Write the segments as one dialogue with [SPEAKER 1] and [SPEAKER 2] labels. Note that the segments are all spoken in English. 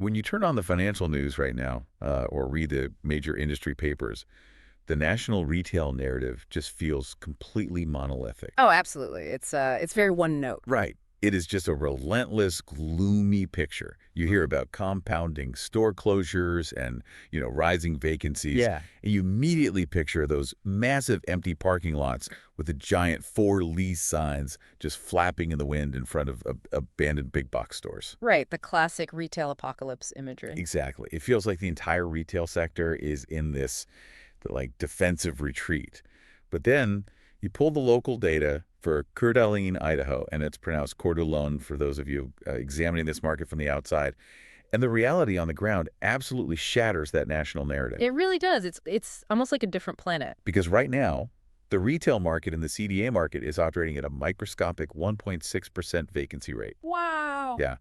[SPEAKER 1] When you turn on the financial news right now, or read the major industry papers, the national retail narrative just feels completely monolithic.
[SPEAKER 2] Oh, absolutely. It's very one note.
[SPEAKER 1] Right. It is just a relentless, gloomy picture. You hear about compounding store closures and, rising vacancies,
[SPEAKER 3] Yeah.
[SPEAKER 1] and you immediately picture those massive empty parking lots with the giant for lease signs just flapping in the wind in front of abandoned big box stores.
[SPEAKER 2] Right, the classic retail apocalypse imagery.
[SPEAKER 1] Exactly. It feels like the entire retail sector is in this defensive retreat. But then you pull the local data for Coeur, Idaho, and it's pronounced Coeur for those of you examining this market from the outside. And the reality on the ground absolutely shatters that national narrative.
[SPEAKER 2] It really does. It's almost like a different planet.
[SPEAKER 1] Because right now, the retail market and the CDA market is operating at a microscopic 1.6% vacancy rate.
[SPEAKER 2] Wow.
[SPEAKER 1] Yeah.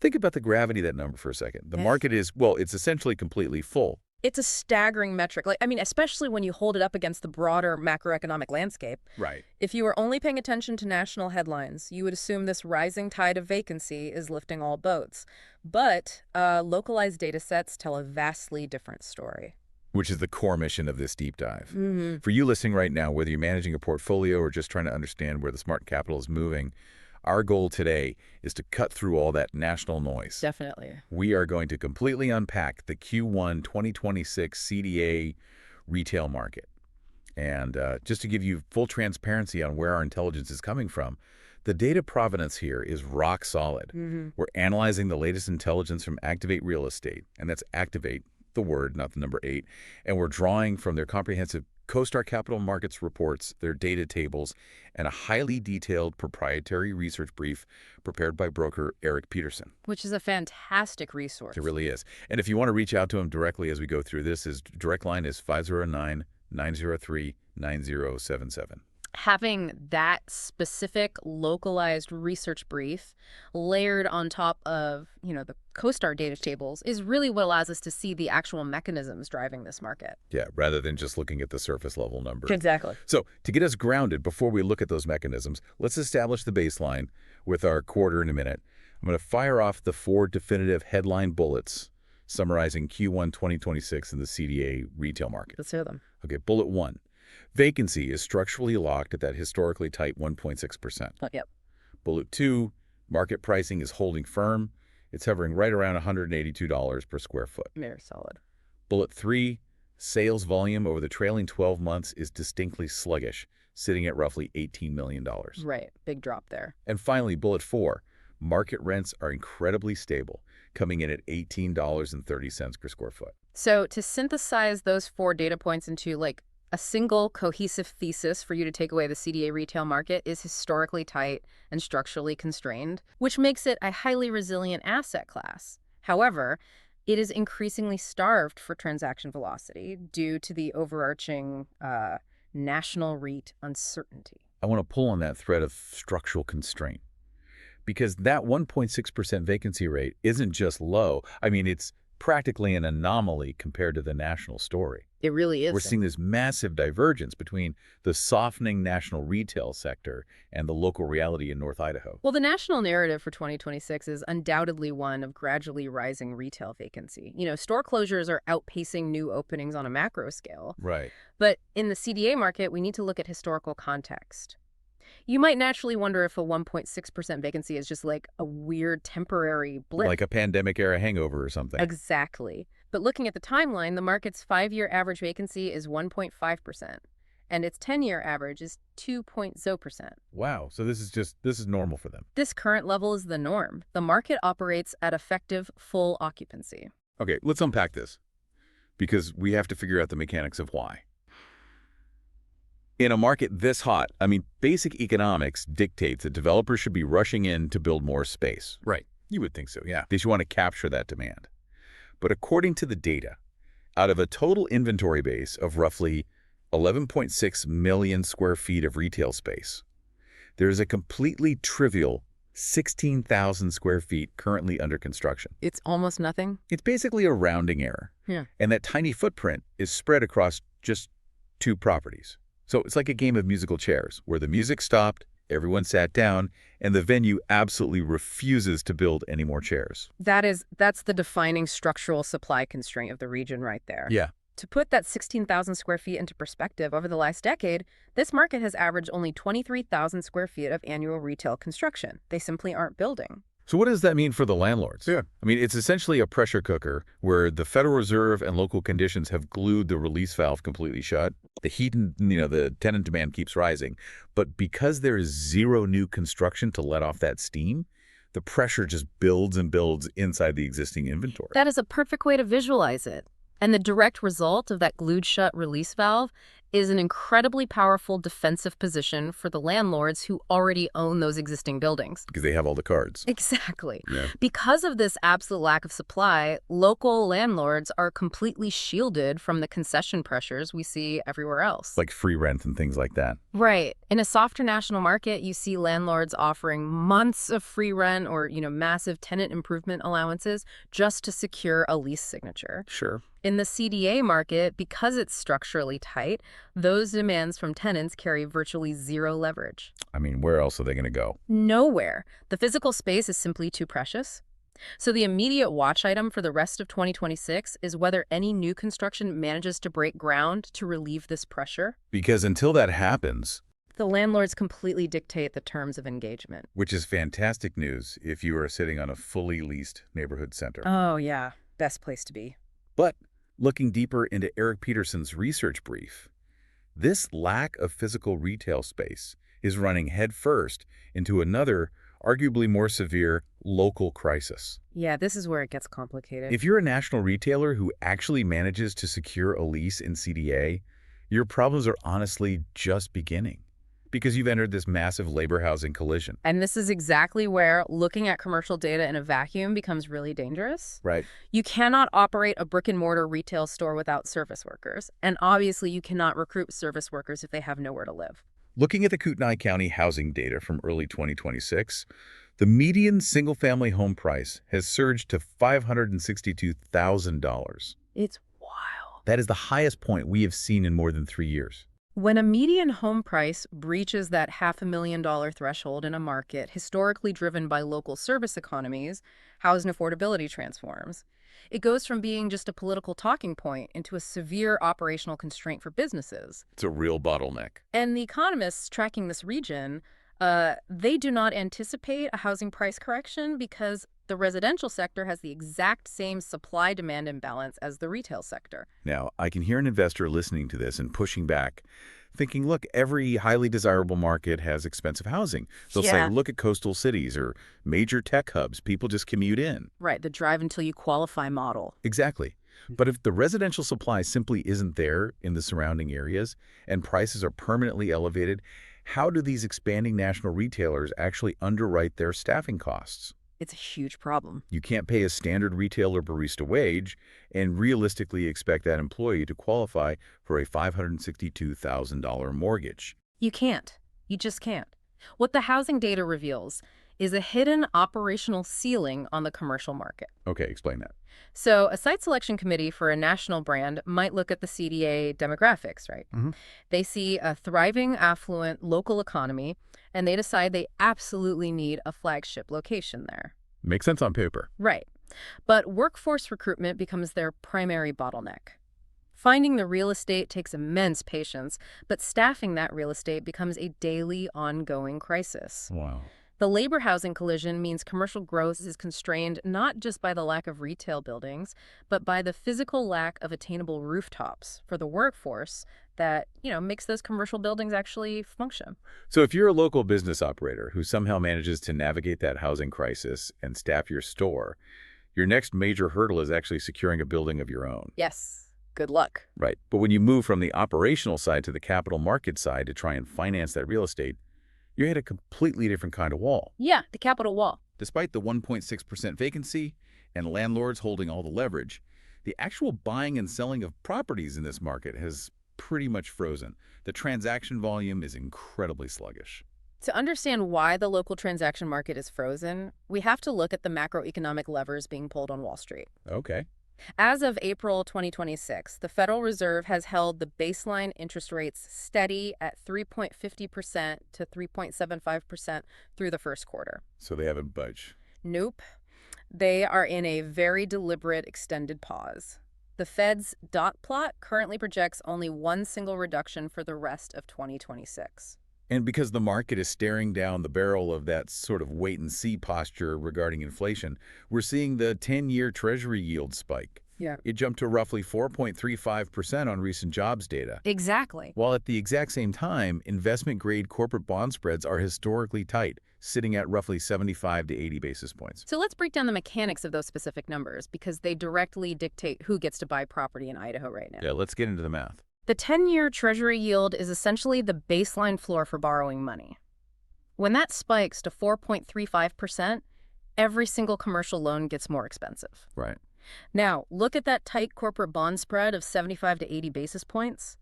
[SPEAKER 1] Think about the gravity of that number for a second. The market is, well, it's essentially completely full.
[SPEAKER 2] It's a staggering metric. Especially when you hold it up against the broader macroeconomic landscape.
[SPEAKER 1] Right.
[SPEAKER 2] If you were only paying attention to national headlines, you would assume this rising tide of vacancy is lifting all boats. But localized data sets tell a vastly different story.
[SPEAKER 1] Which is the core mission of this deep dive.
[SPEAKER 2] Mm-hmm.
[SPEAKER 1] For you listening right now, whether you're managing a portfolio or just trying to understand where the smart capital is moving, our goal today is to cut through all that national noise.
[SPEAKER 2] Definitely.
[SPEAKER 1] We are going to completely unpack the Q1 2026 CDA retail market. And just to give you full transparency on where our intelligence is coming from, the data provenance here is rock solid.
[SPEAKER 2] Mm-hmm.
[SPEAKER 1] We're analyzing the latest intelligence from ACTIV8 Real Estate, and that's ACTIV8, the word, not the number 8, and we're drawing from their comprehensive CoStar Capital Markets reports, their data tables, and a highly detailed proprietary research brief prepared by broker Eric Peterson.
[SPEAKER 2] Which is a fantastic resource.
[SPEAKER 1] It really is. And if you want to reach out to him directly as we go through this, his direct line is 509-903-9077.
[SPEAKER 2] Having that specific localized research brief layered on top of, the CoStar data tables is really what allows us to see the actual mechanisms driving this market.
[SPEAKER 1] Yeah, rather than just looking at the surface level numbers.
[SPEAKER 2] Exactly.
[SPEAKER 1] So to get us grounded before we look at those mechanisms, let's establish the baseline with our quarter in a minute. I'm going to fire off the 4 definitive headline bullets summarizing Q1 2026 in the CDA retail market.
[SPEAKER 2] Let's hear them.
[SPEAKER 1] Okay, bullet 1. Vacancy is structurally locked at that historically tight 1.6%.
[SPEAKER 2] Oh, yep.
[SPEAKER 1] Bullet 2, market pricing is holding firm. It's hovering right around $182 per square foot.
[SPEAKER 2] Very solid.
[SPEAKER 1] Bullet 3, sales volume over the trailing 12 months is distinctly sluggish, sitting at roughly $18 million.
[SPEAKER 2] Right. Big drop there.
[SPEAKER 1] And finally, bullet 4, market rents are incredibly stable, coming in at $18.30 per square foot.
[SPEAKER 2] So to synthesize those 4 data points into a single cohesive thesis for you to take away, the CDA retail market is historically tight and structurally constrained, which makes it a highly resilient asset class. However, it is increasingly starved for transaction velocity due to the overarching national REIT uncertainty.
[SPEAKER 1] I want to pull on that thread of structural constraint because that 1.6% vacancy rate isn't just low. I mean, it's practically an anomaly compared to the national story.
[SPEAKER 2] It really is.
[SPEAKER 1] We're seeing this massive divergence between the softening national retail sector and the local reality in North Idaho.
[SPEAKER 2] Well, the national narrative for 2026 is undoubtedly one of gradually rising retail vacancy. Store closures are outpacing new openings on a macro scale.
[SPEAKER 1] Right.
[SPEAKER 2] But in the CDA market, we need to look at historical context. You might naturally wonder if a 1.6% vacancy is just like a weird temporary blip.
[SPEAKER 1] Like a pandemic-era hangover or something.
[SPEAKER 2] Exactly. But looking at the timeline, the market's 5-year average vacancy is 1.5%, and its 10-year average is 2.0%.
[SPEAKER 1] Wow. So this is normal for them.
[SPEAKER 2] This current level is the norm. The market operates at effective full occupancy.
[SPEAKER 1] Okay, let's unpack this because we have to figure out the mechanics of why. In a market this hot, basic economics dictates that developers should be rushing in to build more space.
[SPEAKER 3] Right.
[SPEAKER 1] You would think so, yeah. They should want to capture that demand. But according to the data, out of a total inventory base of roughly 11.6 million square feet of retail space, there is a completely trivial 16,000 square feet currently under construction.
[SPEAKER 2] It's almost nothing?
[SPEAKER 1] It's basically a rounding error.
[SPEAKER 2] Yeah.
[SPEAKER 1] And that tiny footprint is spread across just 2 properties. So it's like a game of musical chairs where the music stopped Everyone sat down, and the venue absolutely refuses to build any more chairs.
[SPEAKER 2] That's the defining structural supply constraint of the region right there.
[SPEAKER 1] Yeah.
[SPEAKER 2] To put that 16,000 square feet into perspective, over the last decade, this market has averaged only 23,000 square feet of annual retail construction. They simply aren't building.
[SPEAKER 1] So what does that mean for the landlords?
[SPEAKER 3] Yeah.
[SPEAKER 1] I mean, it's essentially a pressure cooker where the Federal Reserve and local conditions have glued the release valve completely shut. The heat and, the tenant demand keeps rising. But because there is zero new construction to let off that steam, the pressure just builds and builds inside the existing inventory.
[SPEAKER 2] That is a perfect way to visualize it. And the direct result of that glued shut release valve is an incredibly powerful defensive position for the landlords who already own those existing buildings.
[SPEAKER 1] Because they have all the cards.
[SPEAKER 2] Exactly.
[SPEAKER 1] Yeah.
[SPEAKER 2] Because of this absolute lack of supply, local landlords are completely shielded from the concession pressures we see everywhere else.
[SPEAKER 1] Like free rent and things like that.
[SPEAKER 2] Right. In a softer national market, you see landlords offering months of free rent or, massive tenant improvement allowances just to secure a lease signature.
[SPEAKER 1] Sure.
[SPEAKER 2] In the CDA market, because it's structurally tight, those demands from tenants carry virtually zero leverage.
[SPEAKER 1] I mean, where else are they going to go?
[SPEAKER 2] Nowhere. The physical space is simply too precious. So the immediate watch item for the rest of 2026 is whether any new construction manages to break ground to relieve this pressure.
[SPEAKER 1] Because until that happens,
[SPEAKER 2] the landlords completely dictate the terms of engagement.
[SPEAKER 1] Which is fantastic news if you are sitting on a fully leased neighborhood center.
[SPEAKER 2] Oh, yeah. Best place to be.
[SPEAKER 1] But looking deeper into Eric Peterson's research brief, this lack of physical retail space is running headfirst into another, arguably more severe, local crisis.
[SPEAKER 2] Yeah, this is where it gets complicated.
[SPEAKER 1] If you're a national retailer who actually manages to secure a lease in CDA, your problems are honestly just beginning, because you've entered this massive labor housing collision.
[SPEAKER 2] And this is exactly where looking at commercial data in a vacuum becomes really dangerous.
[SPEAKER 1] Right.
[SPEAKER 2] You cannot operate a brick-and-mortar retail store without service workers. And obviously, you cannot recruit service workers if they have nowhere to live.
[SPEAKER 1] Looking at the Kootenai County housing data from early 2026, the median single-family home price has surged to $562,000.
[SPEAKER 2] It's wild.
[SPEAKER 1] That is the highest point we have seen in more than 3 years.
[SPEAKER 2] When a median home price breaches that $500,000 threshold in a market historically driven by local service economies, housing affordability transforms. It goes from being just a political talking point into a severe operational constraint for businesses.
[SPEAKER 1] It's a real bottleneck.
[SPEAKER 2] And the economists tracking this region, they do not anticipate a housing price correction because the residential sector has the exact same supply-demand imbalance as the retail sector.
[SPEAKER 1] Now, I can hear an investor listening to this and pushing back, thinking, look, every highly desirable market has expensive housing. They'll say, look at coastal cities or major tech hubs. People just commute in.
[SPEAKER 2] Right, the drive until you qualify model.
[SPEAKER 1] Exactly. But if the residential supply simply isn't there in the surrounding areas and prices are permanently elevated, how do these expanding national retailers actually underwrite their staffing costs?
[SPEAKER 2] It's a huge problem.
[SPEAKER 1] You can't pay a standard retailer barista wage and realistically expect that employee to qualify for a $562,000 mortgage.
[SPEAKER 2] You can't. You just can't. What the housing data reveals is a hidden operational ceiling on the commercial market.
[SPEAKER 1] Okay, explain that.
[SPEAKER 2] So a site selection committee for a national brand might look at the CDA demographics, right?
[SPEAKER 3] Mm-hmm.
[SPEAKER 2] They see a thriving, affluent local economy, and they decide they absolutely need a flagship location there.
[SPEAKER 1] Makes sense on paper.
[SPEAKER 2] Right. But workforce recruitment becomes their primary bottleneck. Finding the real estate takes immense patience, but staffing that real estate becomes a daily, ongoing crisis.
[SPEAKER 1] Wow.
[SPEAKER 2] The labor housing collision means commercial growth is constrained not just by the lack of retail buildings, but by the physical lack of attainable rooftops for the workforce that, makes those commercial buildings actually function.
[SPEAKER 1] So if you're a local business operator who somehow manages to navigate that housing crisis and staff your store, your next major hurdle is actually securing a building of your own.
[SPEAKER 2] Yes. Good luck.
[SPEAKER 1] Right. But when you move from the operational side to the capital market side to try and finance that real estate, you hit a completely different kind of wall.
[SPEAKER 2] Yeah, the capital wall.
[SPEAKER 1] Despite the 1.6% vacancy and landlords holding all the leverage, the actual buying and selling of properties in this market has pretty much frozen. The transaction volume is incredibly sluggish.
[SPEAKER 2] To understand why the local transaction market is frozen, we have to look at the macroeconomic levers being pulled on Wall Street.
[SPEAKER 1] Okay.
[SPEAKER 2] As of April 2026, the Federal Reserve has held the baseline interest rates steady at 3.50% to 3.75% through the first quarter.
[SPEAKER 1] So they haven't budged.
[SPEAKER 2] Nope. They are in a very deliberate extended pause. The Fed's dot plot currently projects only one single reduction for the rest of 2026.
[SPEAKER 1] And because the market is staring down the barrel of that sort of wait-and-see posture regarding inflation, we're seeing the 10-year Treasury yield spike.
[SPEAKER 2] Yeah.
[SPEAKER 1] It jumped to roughly 4.35% on recent jobs data.
[SPEAKER 2] Exactly.
[SPEAKER 1] While at the exact same time, investment-grade corporate bond spreads are historically tight, sitting at roughly 75 to 80 basis points.
[SPEAKER 2] So let's break down the mechanics of those specific numbers because they directly dictate who gets to buy property in Idaho right now.
[SPEAKER 1] Yeah, let's get into the math.
[SPEAKER 2] The 10-year Treasury yield is essentially the baseline floor for borrowing money. When that spikes to 4.35%, every single commercial loan gets more expensive.
[SPEAKER 1] Right.
[SPEAKER 2] Now, look at that tight corporate bond spread of 75 to 80 basis points.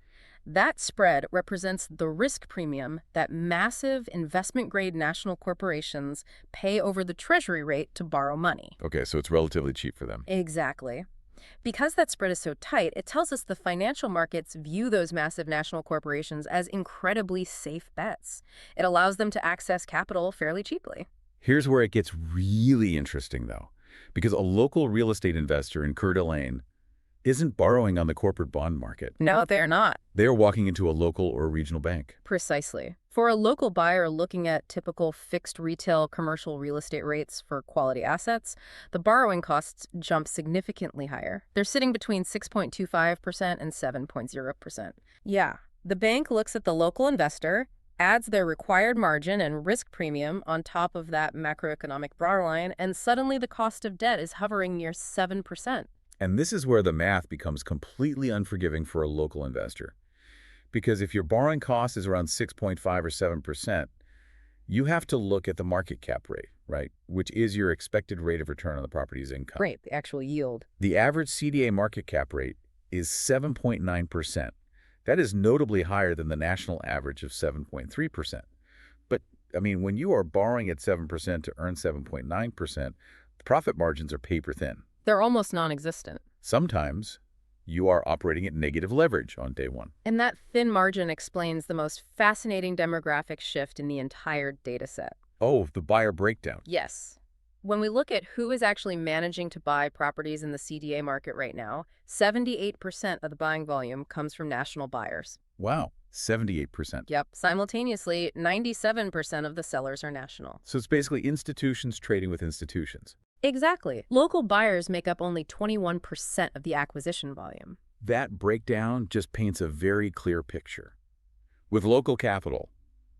[SPEAKER 2] That spread represents the risk premium that massive investment-grade national corporations pay over the Treasury rate to borrow money.
[SPEAKER 1] Okay, so it's relatively cheap for them.
[SPEAKER 2] Exactly. Because that spread is so tight, it tells us the financial markets view those massive national corporations as incredibly safe bets. It allows them to access capital fairly cheaply.
[SPEAKER 1] Here's where it gets really interesting, though, because a local real estate investor in Coeur isn't borrowing on the corporate bond market.
[SPEAKER 2] No, they're not.
[SPEAKER 1] They're walking into a local or regional bank.
[SPEAKER 2] Precisely. For a local buyer looking at typical fixed retail commercial real estate rates for quality assets, the borrowing costs jump significantly higher. They're sitting between 6.25% and 7.0%. Yeah, the bank looks at the local investor, adds their required margin and risk premium on top of that macroeconomic borderline, and suddenly the cost of debt is hovering near 7%.
[SPEAKER 1] And this is where the math becomes completely unforgiving for a local investor. Because if your borrowing cost is around 6.5 or 7%, you have to look at the market cap rate, right? Which is your expected rate of return on the property's income.
[SPEAKER 2] Right, the actual yield.
[SPEAKER 1] The average CDA market cap rate is 7.9%. That is notably higher than the national average of 7.3%. But, I mean, when you are borrowing at 7% to earn 7.9%, the profit margins are paper thin.
[SPEAKER 2] They're almost non-existent.
[SPEAKER 1] Sometimes you are operating at negative leverage on day one.
[SPEAKER 2] And that thin margin explains the most fascinating demographic shift in the entire data set.
[SPEAKER 1] Oh, the buyer breakdown.
[SPEAKER 2] Yes. When we look at who is actually managing to buy properties in the CDA market right now, 78% of the buying volume comes from national buyers.
[SPEAKER 1] Wow, 78%.
[SPEAKER 2] Yep. Simultaneously, 97% of the sellers are national.
[SPEAKER 1] So it's basically institutions trading with institutions.
[SPEAKER 2] Exactly. Local buyers make up only 21% of the acquisition volume.
[SPEAKER 1] That breakdown just paints a very clear picture. With local capital,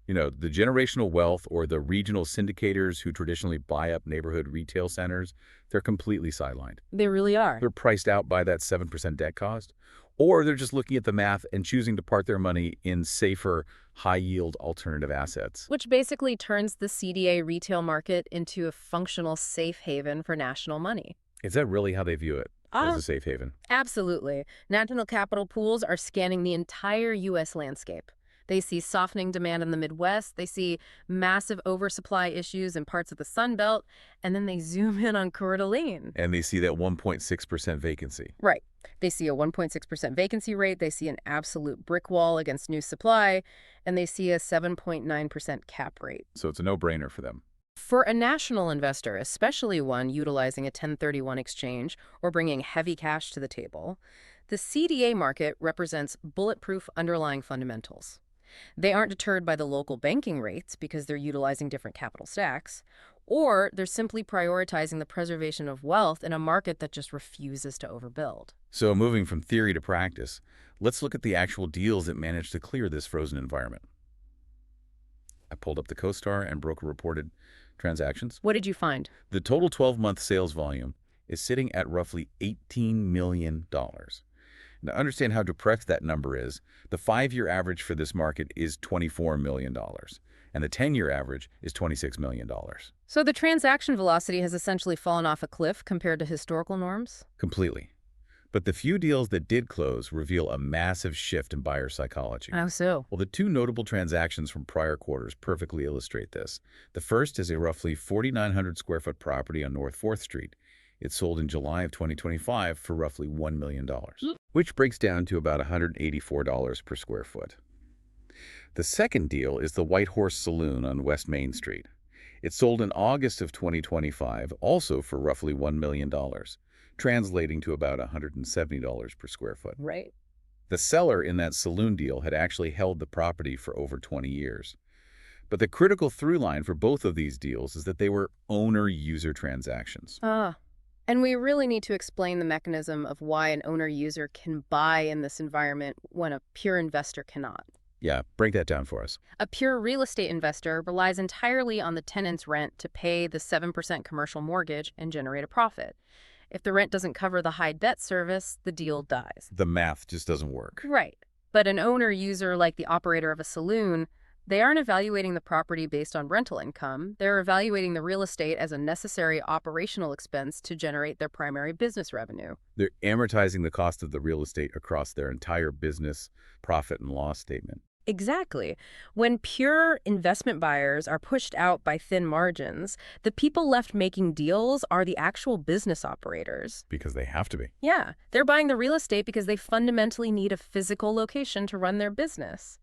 [SPEAKER 1] the generational wealth or the regional syndicators who traditionally buy up neighborhood retail centers, they're completely sidelined.
[SPEAKER 2] They really are.
[SPEAKER 1] They're priced out by that 7% debt cost, or they're just looking at the math and choosing to park their money in safer, high-yield alternative assets.
[SPEAKER 2] Which basically turns the CDA retail market into a functional safe haven for national money.
[SPEAKER 1] Is that really how they view it, as a safe haven?
[SPEAKER 2] Absolutely. National capital pools are scanning the entire U.S. landscape. They see softening demand in the Midwest, they see massive oversupply issues in parts of the Sun Belt, and then they zoom in on Coeur d'Alene.
[SPEAKER 1] And they see that 1.6% vacancy.
[SPEAKER 2] Right. They see a 1.6% vacancy rate, they see an absolute brick wall against new supply, and they see a 7.9% cap rate.
[SPEAKER 1] So it's a no-brainer for them.
[SPEAKER 2] For a national investor, especially one utilizing a 1031 exchange or bringing heavy cash to the table, the CDA market represents bulletproof underlying fundamentals. They aren't deterred by the local banking rates because they're utilizing different capital stacks, or they're simply prioritizing the preservation of wealth in a market that just refuses to overbuild.
[SPEAKER 1] So moving from theory to practice, let's look at the actual deals that managed to clear this frozen environment. I pulled up the CoStar and broker-reported transactions.
[SPEAKER 2] What did you find?
[SPEAKER 1] The total 12-month sales volume is sitting at roughly $18 million. Now, understand how depressed that number is. The 5-year average for this market is $24 million, and the 10-year average is $26 million.
[SPEAKER 2] So the transaction velocity has essentially fallen off a cliff compared to historical norms?
[SPEAKER 1] Completely. But the few deals that did close reveal a massive shift in buyer psychology.
[SPEAKER 2] How so?
[SPEAKER 1] Well, the two notable transactions from prior quarters perfectly illustrate this. The first is a roughly 4,900 square foot property on North 4th Street. It sold in July of 2025 for roughly $1 million, which breaks down to about $184 per square foot. The second deal is the White Horse Saloon on West Main Street. It sold in August of 2025, also for roughly $1 million, translating to about $170 per square foot.
[SPEAKER 2] Right.
[SPEAKER 1] The seller in that saloon deal had actually held the property for over 20 years. But the critical through line for both of these deals is that they were owner-user transactions.
[SPEAKER 2] And we really need to explain the mechanism of why an owner-user can buy in this environment when a pure investor cannot.
[SPEAKER 1] Yeah, break that down for us.
[SPEAKER 2] A pure real estate investor relies entirely on the tenant's rent to pay the 7% commercial mortgage and generate a profit. If the rent doesn't cover the high debt service, the deal dies.
[SPEAKER 1] The math just doesn't work.
[SPEAKER 2] Right. But an owner-user like the operator of a saloon, they aren't evaluating the property based on rental income. They're evaluating the real estate as a necessary operational expense to generate their primary business revenue.
[SPEAKER 1] They're amortizing the cost of the real estate across their entire business profit and loss statement.
[SPEAKER 2] Exactly. When pure investment buyers are pushed out by thin margins, the people left making deals are the actual business operators.
[SPEAKER 1] Because they have to be.
[SPEAKER 2] Yeah, they're buying the real estate because they fundamentally need a physical location to run their business.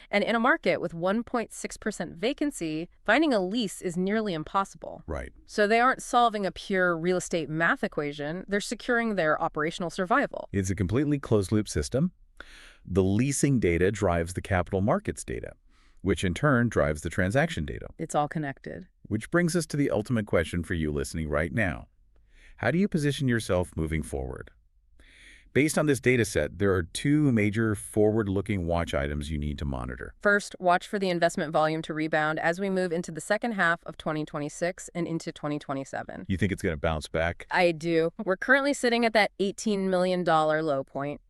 [SPEAKER 2] And in a market with 1.6% vacancy, finding a lease is nearly impossible.
[SPEAKER 1] Right.
[SPEAKER 2] So they aren't solving a pure real estate math equation, they're securing their operational survival.
[SPEAKER 1] It's a completely closed-loop system. The leasing data drives the capital markets data, which in turn drives the transaction data.
[SPEAKER 2] It's all connected.
[SPEAKER 1] Which brings us to the ultimate question for you listening right now. How do you position yourself moving forward? Based on this data set, there are two major forward-looking watch items you need to monitor.
[SPEAKER 2] First, watch for the investment volume to rebound as we move into the second half of 2026 and into 2027.
[SPEAKER 1] You think it's going to bounce back?
[SPEAKER 2] I do. We're currently sitting at that $18 million low point.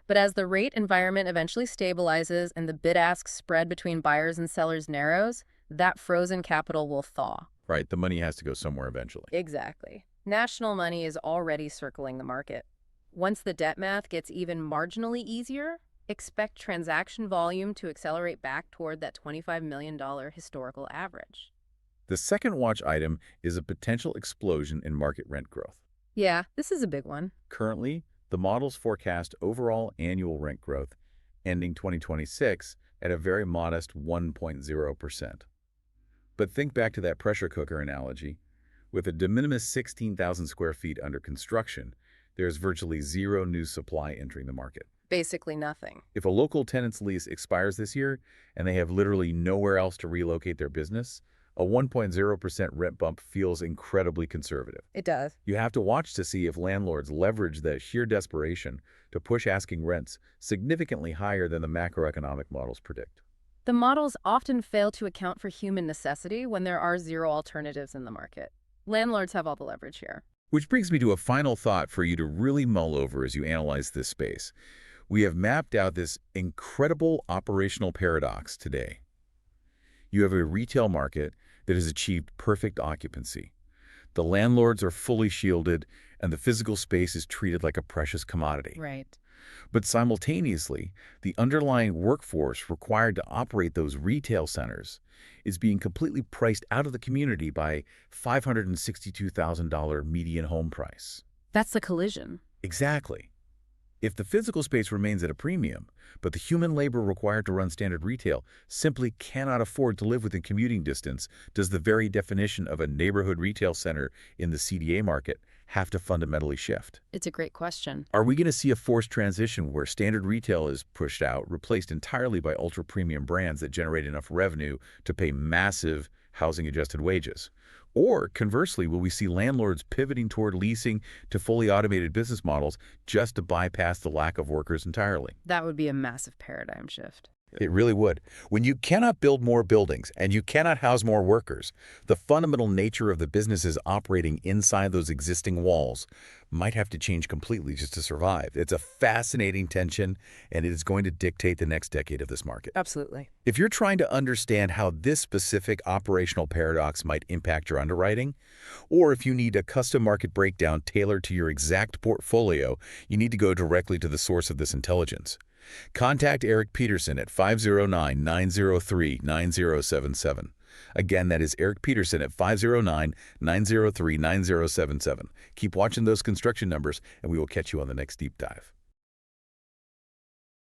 [SPEAKER 2] But as the rate environment eventually stabilizes and the bid-ask spread between buyers and sellers narrows, that frozen capital will thaw.
[SPEAKER 1] Right, the money has to go somewhere eventually.
[SPEAKER 2] Exactly. National money is already circling the market. Once the debt math gets even marginally easier, expect transaction volume to accelerate back toward that $25 million historical average.
[SPEAKER 1] The second watch item is a potential explosion in market rent growth.
[SPEAKER 2] Yeah, this is a big one.
[SPEAKER 1] Currently, the models forecast overall annual rent growth ending 2026 at a very modest 1.0%. But think back to that pressure cooker analogy. With a de minimis 16,000 square feet under construction, there's virtually zero new supply entering the market.
[SPEAKER 2] Basically nothing.
[SPEAKER 1] If a local tenant's lease expires this year and they have literally nowhere else to relocate their business, a 1.0% rent bump feels incredibly conservative.
[SPEAKER 2] It does.
[SPEAKER 1] You have to watch to see if landlords leverage that sheer desperation to push asking rents significantly higher than the macroeconomic models predict.
[SPEAKER 2] The models often fail to account for human necessity when there are zero alternatives in the market. Landlords have all the leverage here.
[SPEAKER 1] Which brings me to a final thought for you to really mull over as you analyze this space. We have mapped out this incredible operational paradox today. You have a retail market that has achieved perfect occupancy. The landlords are fully shielded, and the physical space is treated like a precious commodity.
[SPEAKER 2] Right.
[SPEAKER 1] But simultaneously, the underlying workforce required to operate those retail centers is being completely priced out of the community by $562,000 median home price.
[SPEAKER 2] That's the collision.
[SPEAKER 1] Exactly. If the physical space remains at a premium, but the human labor required to run standard retail simply cannot afford to live within commuting distance, does the very definition of a neighborhood retail center in the CDA market have to fundamentally shift?
[SPEAKER 2] It's a great question.
[SPEAKER 1] Are we going to see a forced transition where standard retail is pushed out, replaced entirely by ultra-premium brands that generate enough revenue to pay massive housing-adjusted wages? Or, conversely, will we see landlords pivoting toward leasing to fully automated business models just to bypass the lack of workers entirely?
[SPEAKER 2] That would be a massive paradigm shift.
[SPEAKER 1] It really would. When you cannot build more buildings and you cannot house more workers, the fundamental nature of the businesses operating inside those existing walls might have to change completely just to survive. It's a fascinating tension, and it is going to dictate the next decade of this market.
[SPEAKER 2] Absolutely.
[SPEAKER 1] If you're trying to understand how this specific operational paradox might impact your underwriting, or if you need a custom market breakdown tailored to your exact portfolio, you need to go directly to the source of this intelligence. Contact Eric Peterson at 509-903-9077. Again, that is Eric Peterson at 509-903-9077. Keep watching those construction numbers, and we will catch you on the next deep dive.